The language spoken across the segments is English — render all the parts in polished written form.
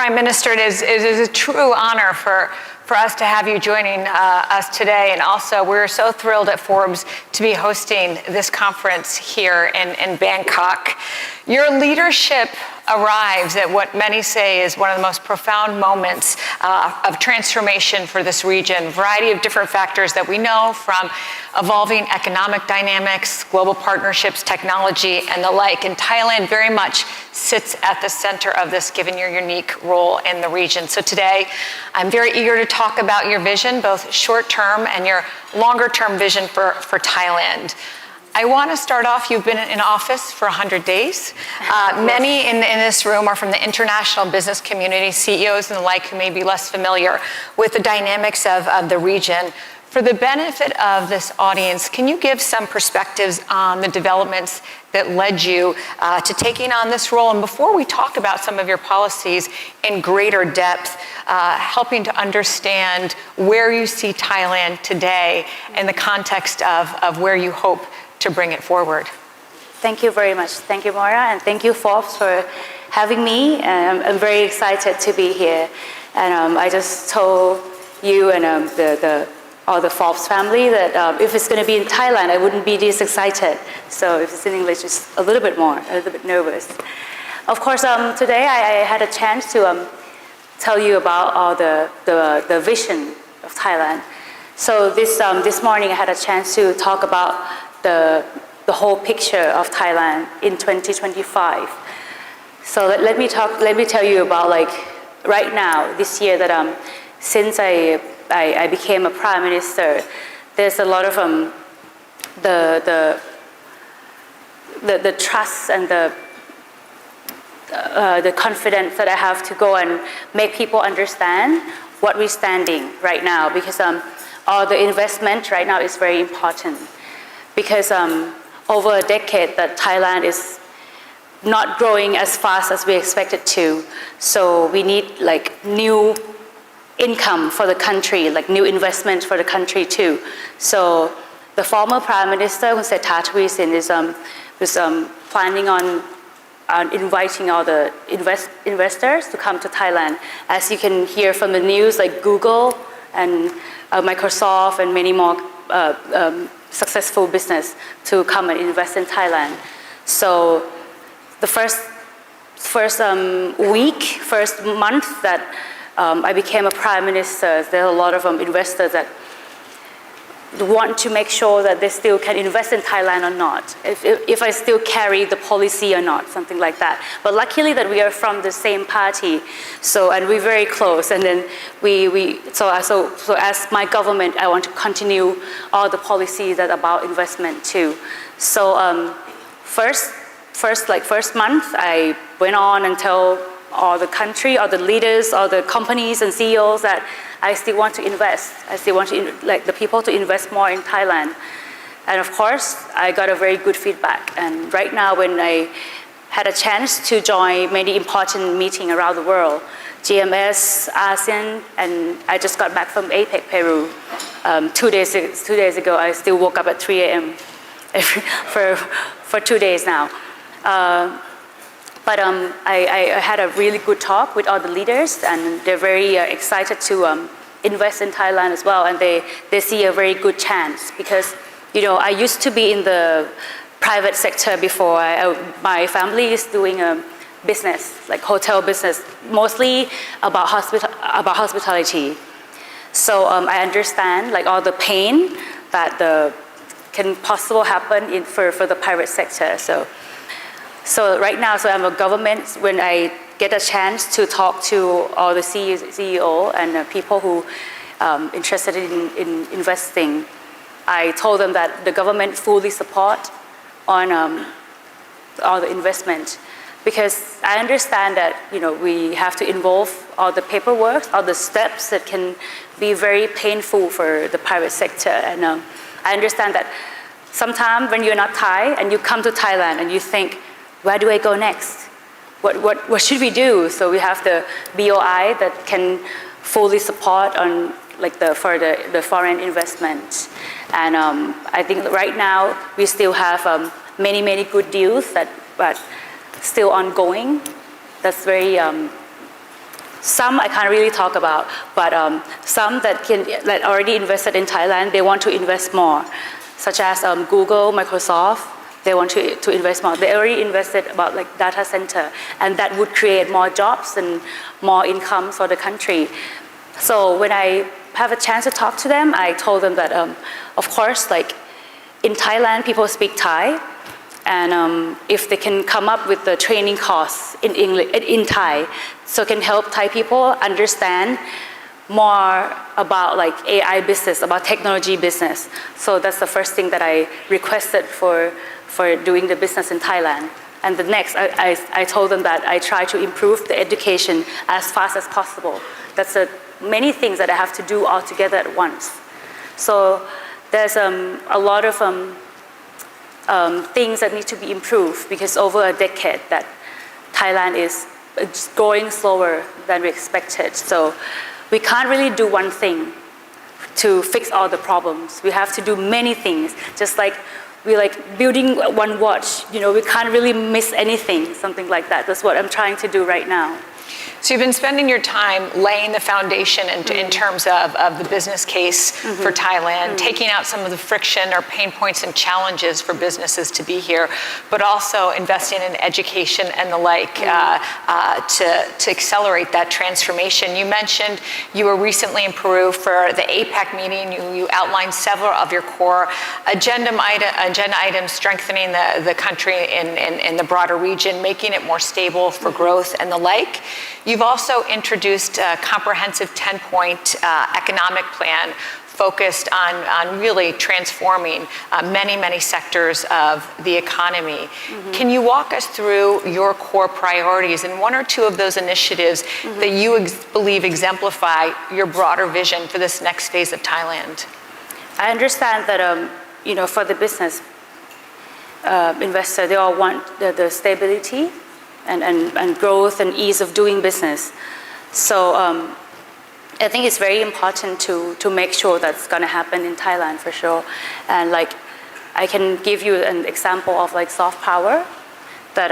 Prime Minister, it is a true honor for us to have you joining us today. And also, we're so thrilled at Forbes to be hosting this conference here in Bangkok. Your leadership arrives at what many say is one of the most profound moments of transformation for this region. A variety of different factors that we know, from evolving economic dynamics, global partnerships, technology, and the like. And Thailand very much sits at the center of this, given your unique role in the region. So today, I'm very eager to talk about your vision, both short-term and your longer-term vision for Thailand. I want to start off, you've been in office for 100 days. Many in this room are from the international business community, CEOs and the like, who may be less familiar with the dynamics of the region. For the benefit of this audience, can you give some perspectives on the developments that led you to taking on this role? And before we talk about some of your policies in greater depth, helping to understand where you see Thailand today in the context of where you hope to bring it forward. Thank you very much. Thank you, Maura, and thank you, Forbes, for having me. I'm very excited to be here. And I just told you and all the Forbes family that if it's going to be in Thailand, I wouldn't be this excited. So if it's in English, just a little bit nervous. Of course, today I had a chance to tell you about all the vision of Thailand. So this morning I had a chance to talk about the whole picture of Thailand in 2025. So let me tell you about, like, right now, this year, that since I became a prime minister, there's a lot of the trust and the confidence that I have to go and make people understand what we're standing right now, because all the investment right now is very important. Because over a decade that Thailand is not growing as fast as we expected to. So we need, like, new income for the country, like new investment for the country too. So the former Prime Minister, Srettha Thavisin, was planning on inviting all the investors to come to Thailand. As you can hear from the news, like Google and Microsoft and many more successful business to come and invest in Thailand. So the first month that I became a prime minister, there are a lot of investors that want to make sure that they still can invest in Thailand or not, if I still carry the policy or not, something like that. But luckily that we are from the same party, and we're very close. And then so as my government, I want to continue all the policies that about investment too. So first month, I went on and tell all the country, all the leaders, all the companies and CEOs that I still want to invest. I still want the people to invest more in Thailand. And of course, I got a very good feedback. And right now, when I had a chance to join many important meetings around the world, GMS, ASEAN, and I just got back from APEC, Peru. 2 days ago, I still woke up at 3 a.m. for 2 days now. But I had a really good talk with all the leaders, and they're very excited to invest in Thailand as well, and they see a very good chance, because, you know, I used to be in the private sector before. My family is doing a business, like hotel business, mostly about hospitality. So I understand, like, all the pain that can possibly happen for the private sector. So right now, I'm a government. When I get a chance to talk to all the CEO and people who interested in investing, I told them that the government fully support on all the investment, because I understand that, you know, we have to involve all the paperwork, all the steps that can be very painful for the private sector. And I understand that sometimes when you're not Thai and you come to Thailand and you think, where do I go next? What should we do? So we have the BOI that can fully support on, like, for the foreign investment. And I think right now we still have many good deals but still ongoing. That's very Some I can't really talk about, but some that already invested in Thailand, they want to invest more, such as Google, Microsoft. They want to invest more. They already invested about like data center, and that would create more jobs and more income for the country. So when I have a chance to talk to them, I told them that, of course, like in Thailand, people speak Thai, and if they can come up with the training course in English, in Thai, so can help Thai people understand more about like AI business, about technology business. So that's the first thing that I requested for doing the business in Thailand. And the next, I told them that I try to improve the education as fast as possible. That's many things that I have to do all together at once. So there's a lot of things that need to be improved because over a decade that Thailand is going slower than we expected. So we can't really do one thing to fix all the problems. We have to do many things. Just like we like building one watch, you know, we can't really miss anything, something like that. That's what I'm trying to do right now. So you've been spending your time laying the foundation in terms of the business case for Thailand, taking out some of the friction or pain points and challenges for businesses to be here, but also investing in education and the like to accelerate that transformation. You mentioned you were recently in Peru for the APEC meeting. You outlined several of your core agenda items, strengthening the country in the broader region, making it more stable for growth and the like. You've also introduced a comprehensive 10-point economic plan focused on really transforming many sectors of the economy. Can you walk us through your core priorities and one or two of those initiatives that you believe exemplify your broader vision for this next phase of Thailand? I understand that, you know, for the business investor, they all want the stability and growth and ease of doing business. So I think it's very important to make sure that's going to happen in Thailand for sure. And like I can give you an example of like soft power that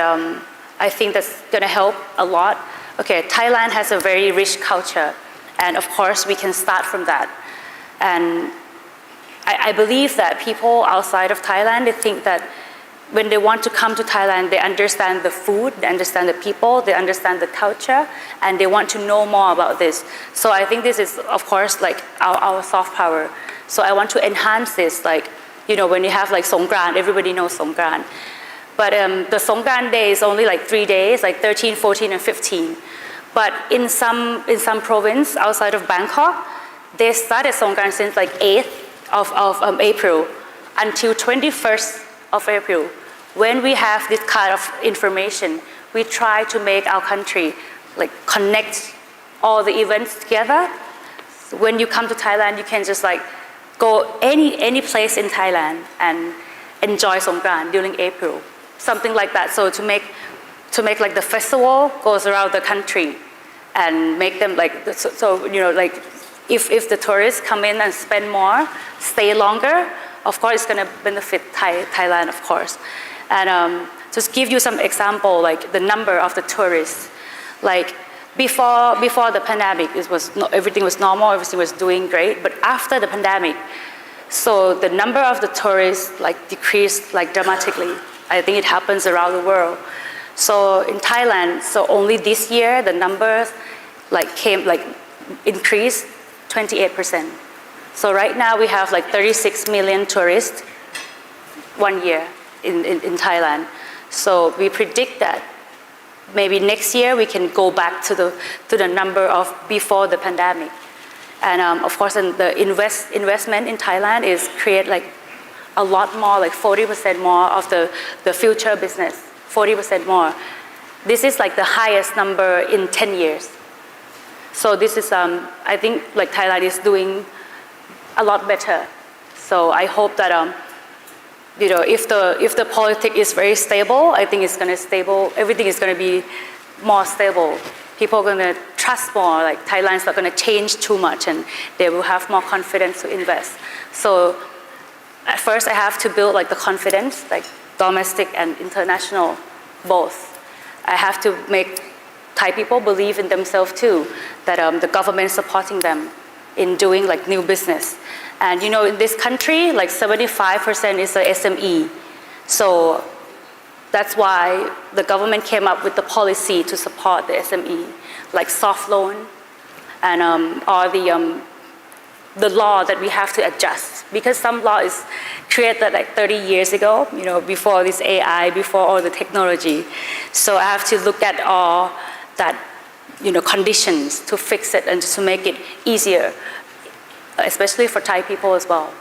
I think that's going to help a lot. Okay, Thailand has a very rich culture, and of course we can start from that. And I believe that people outside of Thailand, they think that when they want to come to Thailand, they understand the food, they understand the people, they understand the culture, and they want to know more about this. So I think this is, of course, like our soft power. So I want to enhance this, like, you know, when you have like Songkran, everybody knows Songkran. But the Songkran day is only like 3 days, like 13, 14, and 15. But in some province outside of Bangkok, they started Songkran since like 8th of April until 21st of April. When we have this kind of information, we try to make our country like connect all the events together. So when you come to Thailand, you can just like go any place in Thailand and enjoy Songkran during April, something like that. So to make like the festival goes around the country and make them like so you know, like if the tourists come in and spend more, stay longer, of course, it's going to benefit Thailand, of course. And just give you some example, like the number of the tourists. Like before the pandemic, everything was normal, everything was doing great. But after the pandemic, so the number of the tourists like decreased like dramatically. I think it happens around the world. So in Thailand, so only this year the numbers like increased 28%. So right now we have like 36 million tourists 1 year in Thailand. So we predict that maybe next year we can go back to the number of before the pandemic. And of course, the investment in Thailand is create like a lot more, like 40% more of the future business, 40% more. This is like the highest number in 10 years. So this is, I think like Thailand is doing a lot better. So I hope that, you know, if the politics is very stable, I think it's going to stable, everything is going to be more stable. People are going to trust more, like Thailand's not going to change too much and they will have more confidence to invest. So at first I have to build like the confidence, like domestic and international, both. I have to make Thai people believe in themselves too, that the government is supporting them in doing like new business. And you know, in this country, like 75% is the SME. So that's why the government came up with the policy to support the SME, like soft loan and all the law that we have to adjust, because some law is created like 30 years ago, you know, before this AI, before all the technology. So I have to look at all that, you know, conditions to fix it and to make it easier, especially for Thai people as well.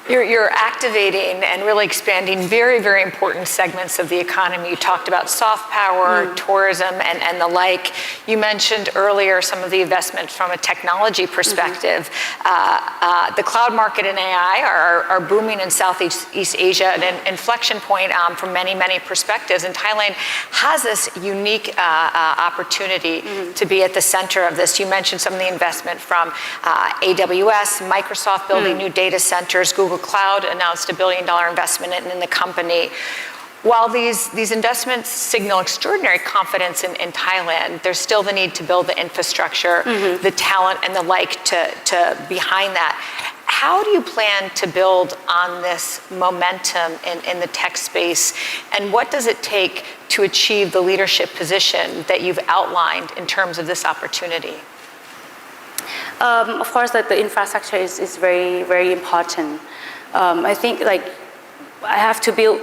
You're activating and really expanding very, very important segments of the economy. You talked about soft power, tourism, and the like. You mentioned earlier some of the investment from a technology perspective. The cloud market and AI are booming in Southeast Asia, an inflection point from many, many perspectives. And Thailand has this unique opportunity to be at the center of this. You mentioned some of the investment from AWS, Microsoft building new data centers, Google Cloud announced $1 billion investment in the company. While these investments signal extraordinary confidence in Thailand, there's still the need to build the infrastructure, the talent, and the like to behind that. How do you plan to build on this momentum in the tech space, and what does it take to achieve the leadership position that you've outlined in terms of this opportunity? Of course, that the infrastructure is very, very important. I think like I have to build.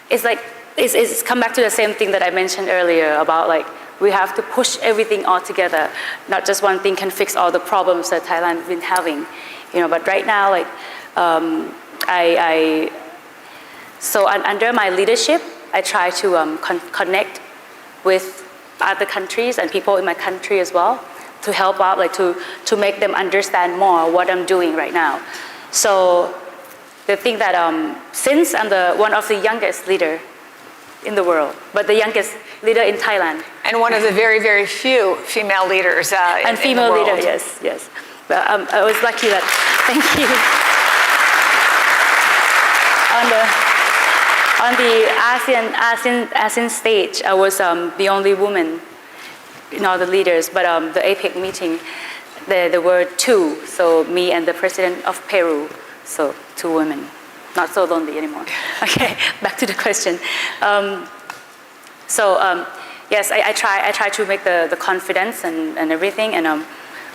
It's come back to the same thing that I mentioned earlier about like we have to push everything all together. Not just one thing can fix all the problems that Thailand has been having, you know. But right now, like so under my leadership, I try to connect with other countries and people in my country as well to help out, like to make them understand more what I'm doing right now. So the thing that since I'm one of the youngest leader in the world, but the youngest leader in Thailand, and one of the very, very few female leaders and female in the world. leader, yes. But I was lucky that. Thank you. On the ASEAN stage, I was the only woman in all the leaders, but the APEC meeting, there were two, so me and the president of Peru, so two women, not so lonely anymore. Okay, back to the question. Yes, I try to make the confidence and everything, and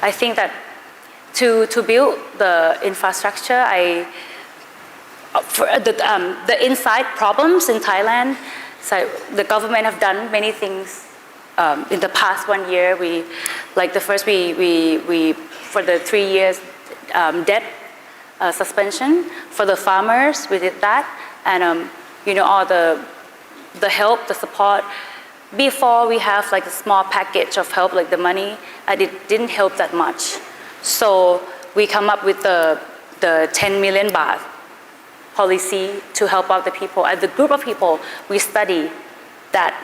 I think that to build the infrastructure, for the inside problems in Thailand, so the government have done many things. In the past 1 year, we for the 3 years debt suspension for the farmers, we did that, and you know, all the help, the support. Before we have like a small package of help, like the money, and it didn't help that much. So we come up with the 10 million baht policy to help out the people. And the group of people we study that.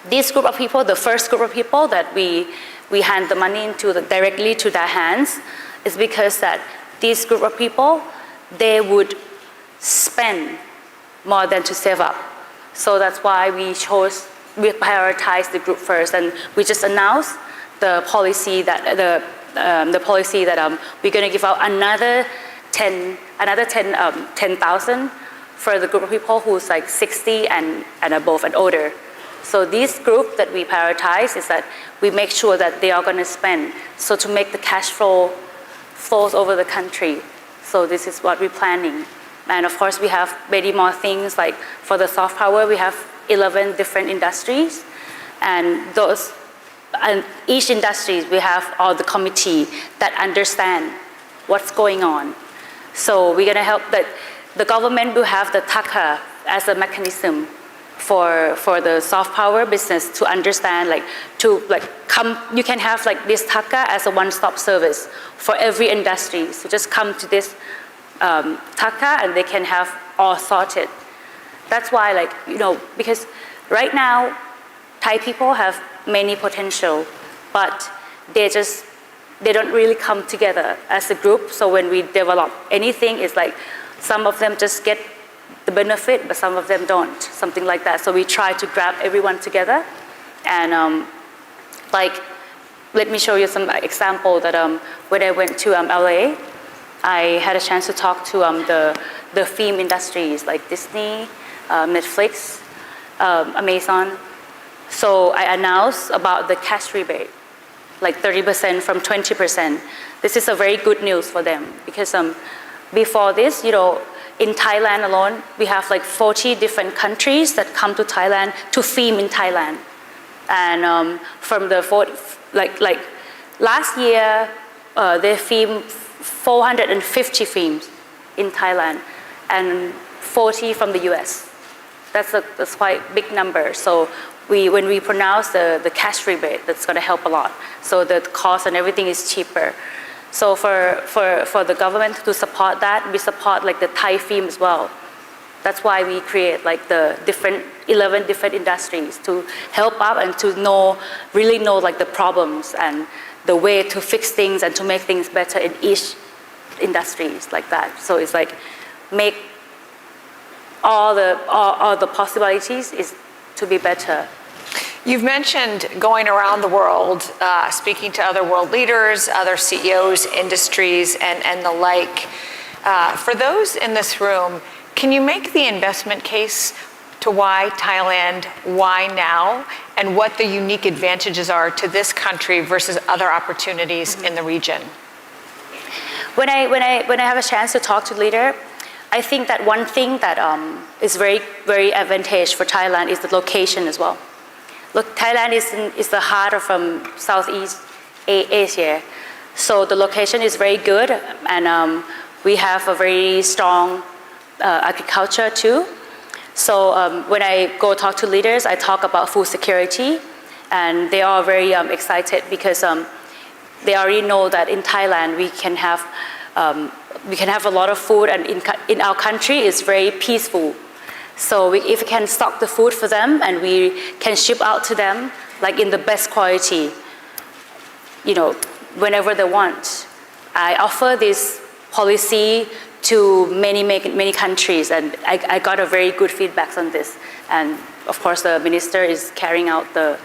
This group of people, the first group of people that we hand the money directly to their hands, is because that this group of people, they would spend more than to save up. So that's why we prioritize the group first, and we just announced the policy that we're going to give out another 10,000 for the group of people who's like 60 and above and older. So this group that we prioritize is that we make sure that they are going to spend, so to make the cash flows over the country. So this is what we're planning. And of course we have many more things, like for the soft power we have 11 different industries, and each industry we have all the committee that understand what's going on. So we're going to help that the government will have the TACA as a mechanism for the soft power business to understand, you can have like this TACA as a one-stop service for every industry. So just come to this TACA and they can have all sorted. That's why, like, you know, because right now Thai people have many potential, but they don't really come together as a group. So when we develop anything, it's like some of them just get the benefit, but some of them don't, something like that. So we try to grab everyone together and Like, let me show you some example that when I went to LA, I had a chance to talk to the film industries like Disney, Netflix, Amazon. So I announced about the cash rebate, like 30% from 20%. This is a very good news for them because before this, in Thailand alone, we have like 40 different countries that come to Thailand to film in Thailand. And from the like last year, they filmed 450 films in Thailand and 40 from the US. That's quite a big number. So when we pronounce the cash rebate, that's going to help a lot. So the cost and everything is cheaper. So for the government to support that, we support like the Thai film as well. That's why we create like the 11 different industries to help up and to really know like the problems and the way to fix things and to make things better in each industries like that. So it's like make all the possibilities is to be better. You've mentioned going around the world, speaking to other world leaders, other CEOs, industries, and the like. For those in this room, can you make the investment case to why Thailand, why now, and what the unique advantages are to this country versus other opportunities in the region? When I have a chance to talk to leader, I think that one thing that is very, very advantageous for Thailand is the location as well. Look, Thailand is the heart of Southeast Asia, so the location is very good, and we have a very strong agriculture too. So when I go talk to leaders, I talk about food security, and they are very excited because they already know that in Thailand we can have a lot of food, and in our country it's very peaceful. So if we can stock the food for them and we can ship out to them like in the best quality, whenever they want. I offer this policy to many countries, and I got a very good feedback on this. And of course the minister is carrying out the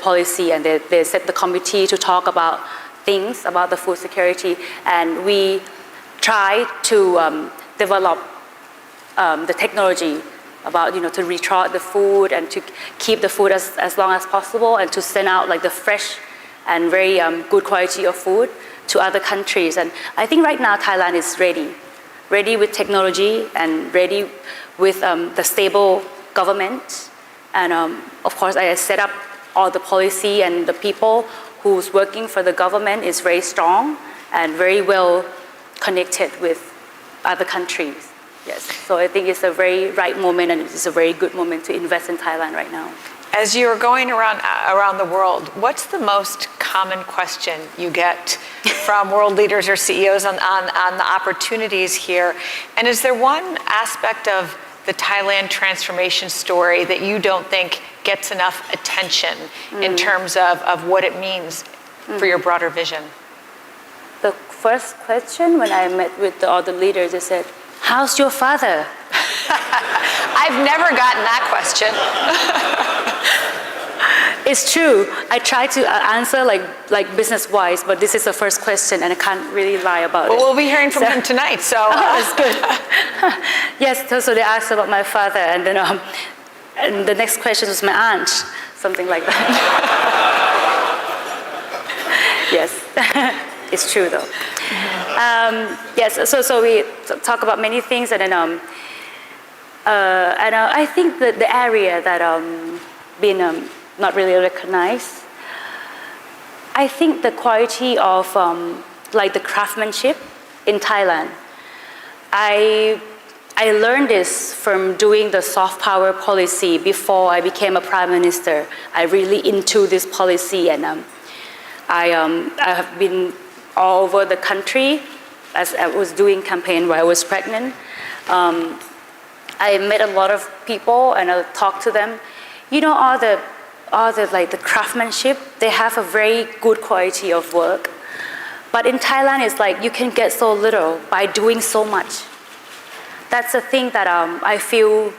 policy, and they set the committee to talk about things about the food security, and we try to develop the technology about to rethaw the food and to keep the food as long as possible, and to send out like the fresh and very good quality of food to other countries. And I think right now Thailand is ready with technology and ready with the stable government. And of course I set up all the policy, and the people who's working for the government is very strong and very well connected with other countries. Yes, so I think it's a very right moment, and it's a very good moment to invest in Thailand right now. As you're going around the world, what's the most common question you get from world leaders or CEOs on the opportunities here? And is there one aspect of the Thailand transformation story that you don't think gets enough attention in terms of what it means for your broader vision? The first question when I met with all the leaders, they said, "How's your father?" I've never gotten that question. It's true. I try to answer like business-wise, but this is the first question, and I can't really lie about it. Well, we'll be hearing from him tonight, so. That's good. Yes, so they asked about my father, and then and the next question was my aunt, something like that. Yes. It's true though. Yes, so we talk about many things, and then I think that the area that been not really recognized, I think the quality of like the craftsmanship in Thailand. I learned this from doing the soft power policy before I became a prime minister. I really into this policy, and I have been all over the country as I was doing campaign while I was pregnant. I met a lot of people, and I talked to them. All the like the craftsmanship, they have a very good quality of work. But in Thailand, it's like you can get so little by doing so much. That's the thing that I feel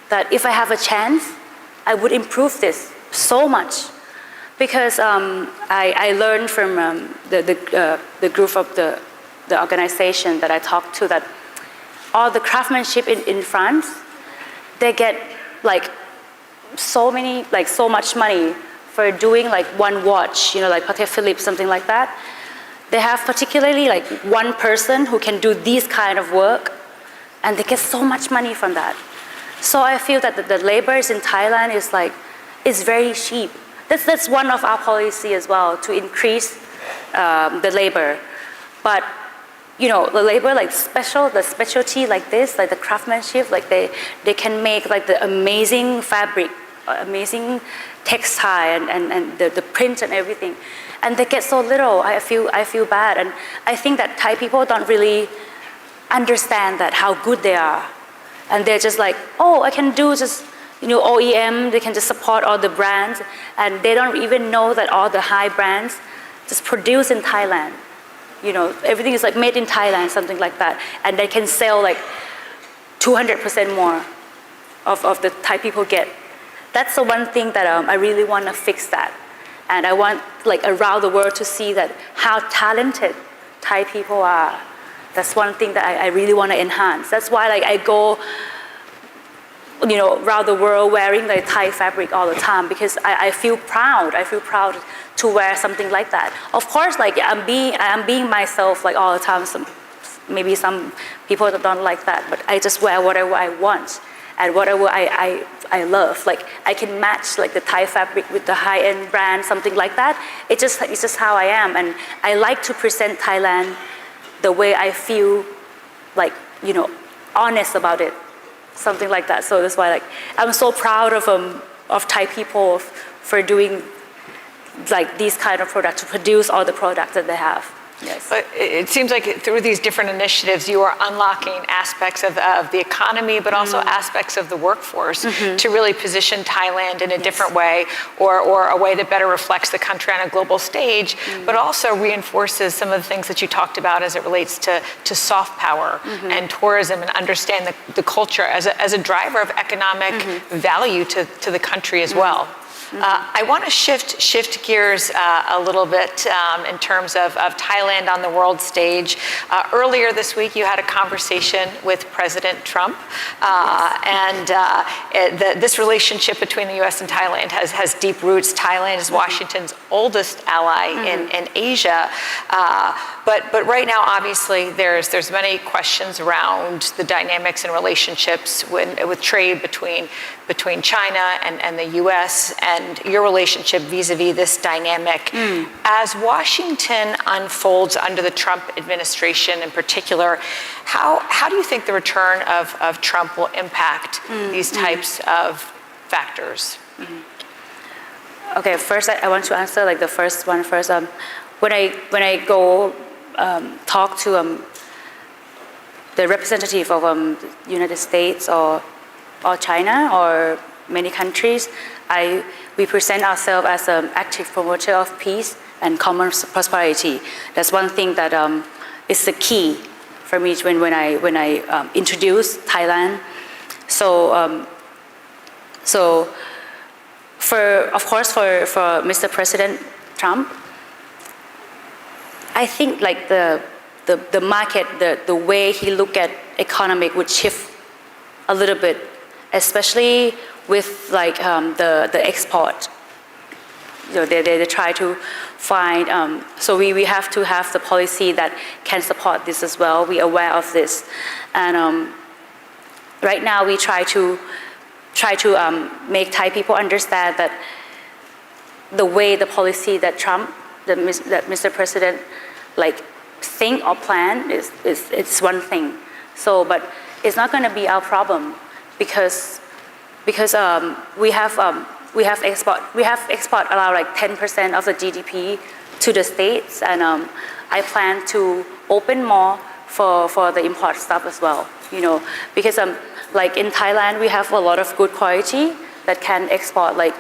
that if I have a chance, I would improve this so much. Because I learned from the group of the organization that I talked to that all the craftsmanship in France, they get like so much money for doing like one watch, like Patek Philippe, something like that. They have particularly like one person who can do these kind of work, and they get so much money from that. So I feel that the labors in Thailand is very cheap. That's one of our policy as well, to increase the labor. But the labor the specialty like this, like the craftsmanship, like they can make like the amazing fabric, amazing textile and the print and everything, and they get so little. I feel bad, and I think that Thai people don't really understand that how good they are, and they're just like, oh, I can do just OEM. They can just support all the brands, and they don't even know that all the high brands just produce in Thailand. Everything is like made in Thailand, something like that, and they can sell like 200% more of the Thai people get. That's the one thing that I really want to fix that, and I want like around the world to see that how talented Thai people are. That's one thing that I really want to enhance. That's why like I go around the world wearing the Thai fabric all the time, because I feel proud. I feel proud to wear something like that. Of course, like I'm being myself like all the time. Maybe some people don't like that, but I just wear whatever I want and whatever I love. Like I can match like the Thai fabric with the high-end brand, something like that. It's just how I am, and I like to present Thailand the way I feel, like honest about it, something like that. So that's why like I'm so proud of Thai people for doing like these kind of products, to produce all the products that they have. Yes. But it seems like through these different initiatives, you are unlocking aspects of the economy, but also aspects of the workforce to really position Thailand in a different way, or a way that better reflects the country on a global stage, but also reinforces some of the things that you talked about as it relates to soft power and tourism, and understand the culture as a driver of economic value to the country as well. I want to shift gears a little bit in terms of Thailand on the world stage. Earlier this week, you had a conversation with President Trump, and this relationship between the U.S. and Thailand has deep roots. Thailand is Washington's oldest ally in Asia, but right now, obviously, there's many questions around the dynamics and relationships with trade between China and the U.S. and your relationship vis-a-vis this dynamic. As Washington unfolds under the Trump administration in particular, how do you think the return of Trump will impact these types of factors? Okay, first I want to answer like the first one first. When I go talk to the representative of the United States or China or many countries, we present ourselves as an active promoter of peace and common prosperity. That's one thing that is the key for me when I introduce Thailand. So for Mr. President Trump, I think like the market, the way he look at economic would shift a little bit, especially with like the export. They try to find, so we have to have the policy that can support this as well. We are aware of this, and right now we try to make Thai people understand that the way the policy that Mr. President like think or plan is it's one thing. So, but it's not going to be our problem because we have export around like 10% of the GDP to the States, and I plan to open more for the import stuff as well. Because like in Thailand we have a lot of good quality that can export. Like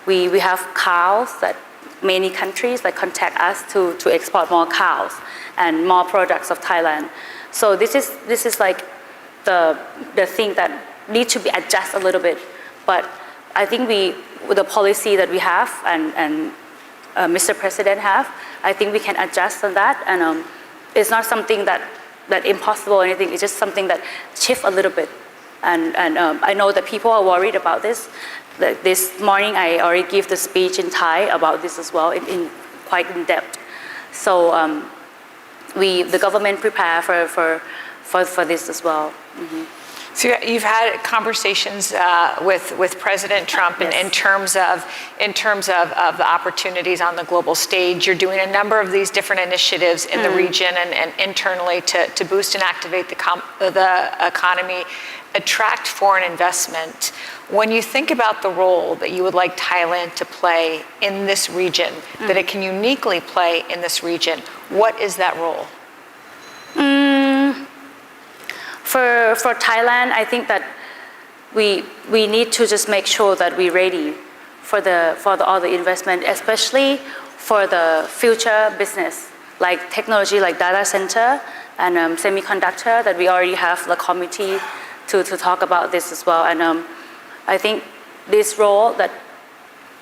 we have cows that many countries that contact us to export more cows and more products of Thailand. So this is like the thing that needs to be adjusted a little bit. But I think with the policy that we have and Mr. President have. I think we can adjust on that, and it's not something that impossible or anything. It's just something that shift a little bit, and I know that people are worried about this. This morning I already gave the speech in Thai about this as well, in quite in depth. So the government prepare for this as well. Mm-hmm. So you've had conversations with President Trump yes. in terms of the opportunities on the global stage. You're doing a number of these different initiatives in the region and internally to boost and activate the economy, attract foreign investment. When you think about the role that you would like Thailand to play in this region, that it can uniquely play in this region, what is that role? For Thailand, I think that we need to just make sure that we're ready for all the investment, especially for the future business, like technology, like data center and semiconductor. That we already have the committee to talk about this as well. And I think this role that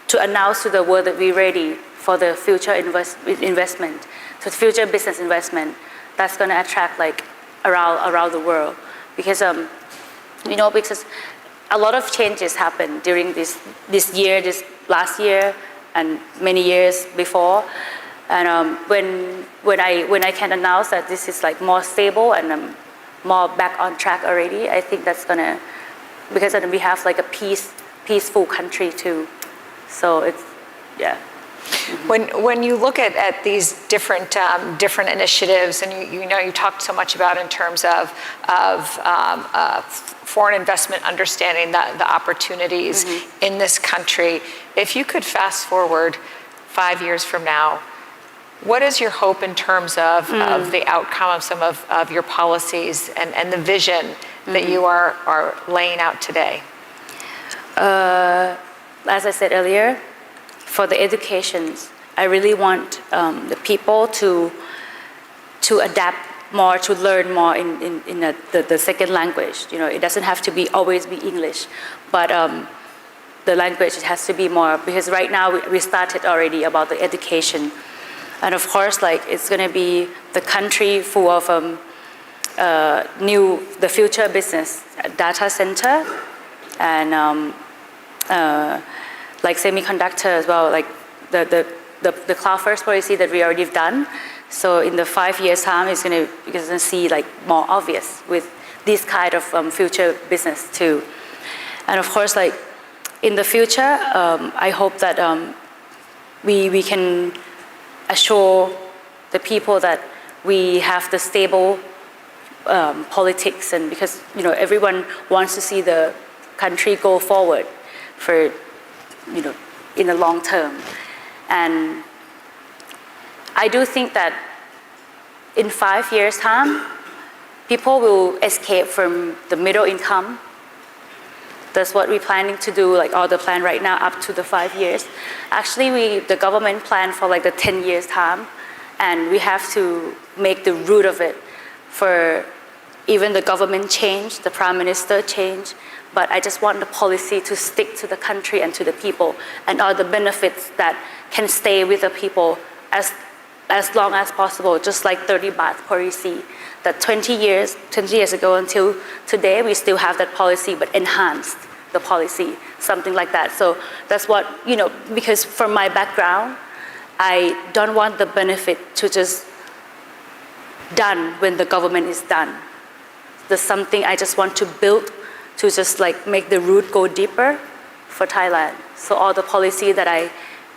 to announce to the world that we're ready for the future investment, to future business investment, that's going to attract like around the world, because because a lot of changes happened during this year, this last year, and many years before. And when I can announce that this is like more stable and more back on track already, I think that's gonna, because then we have like a peaceful country too. So it's yeah. When you look at these different initiatives, and you talked so much about in terms of foreign investment, understanding the opportunities in this country, if you could fast forward 5 years from now, what is your hope in terms of the outcome of some of your policies and the vision that you are laying out today? As I said earlier, for the educations, I really want the people to adapt more, to learn more in the second language. It doesn't have to be always be English, but the language, it has to be more, because right now we started already about the education, and of course, like it's going to be the country full of the future business, data center, and like semiconductor as well, like the cloud first policy that we already done. So in the 5 years time, you're gonna see like more obvious with this kind of future business too. And of course, like in the future, I hope that we can assure the people that we have the stable politics, and because everyone wants to see the country go forward for in the long term. And I do think that in 5 years time, people will escape from the middle income. That's what we're planning to do, like all the plan right now up to the 5 years. Actually, the government plan for like the 10 years time, and we have to make the root of it for even the government change, the prime minister change, but I just want the policy to stick to the country and to the people, and all the benefits that can stay with the people as long as possible, just like 30 baht policy, that 20 years ago until today, we still have that policy, but enhanced the policy, something like that. So that's what, because from my background, I don't want the benefit to just done when the government is done. There's something I just want to build to just like make the root go deeper for Thailand. So all the policy that I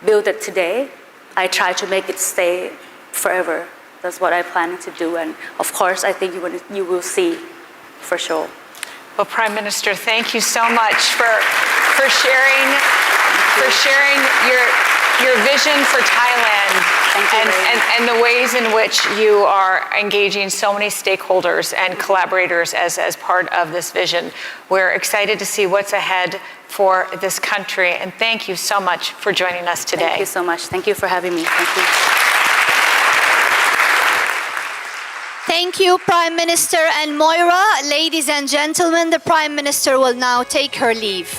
built it today, I try to make it stay forever. That's what I'm planning to do, and of course, I think you will see for sure. Well, Prime Minister, thank you so much for sharing your vision for Thailand. And the ways in which you are engaging so many stakeholders and collaborators as part of this vision. We're excited to see what's ahead for this country, and thank you so much for joining us today. Thank you so much. Thank you for having me. Thank you. Thank you, Prime Minister and Moira. Ladies and gentlemen, the Prime Minister will now take her leave.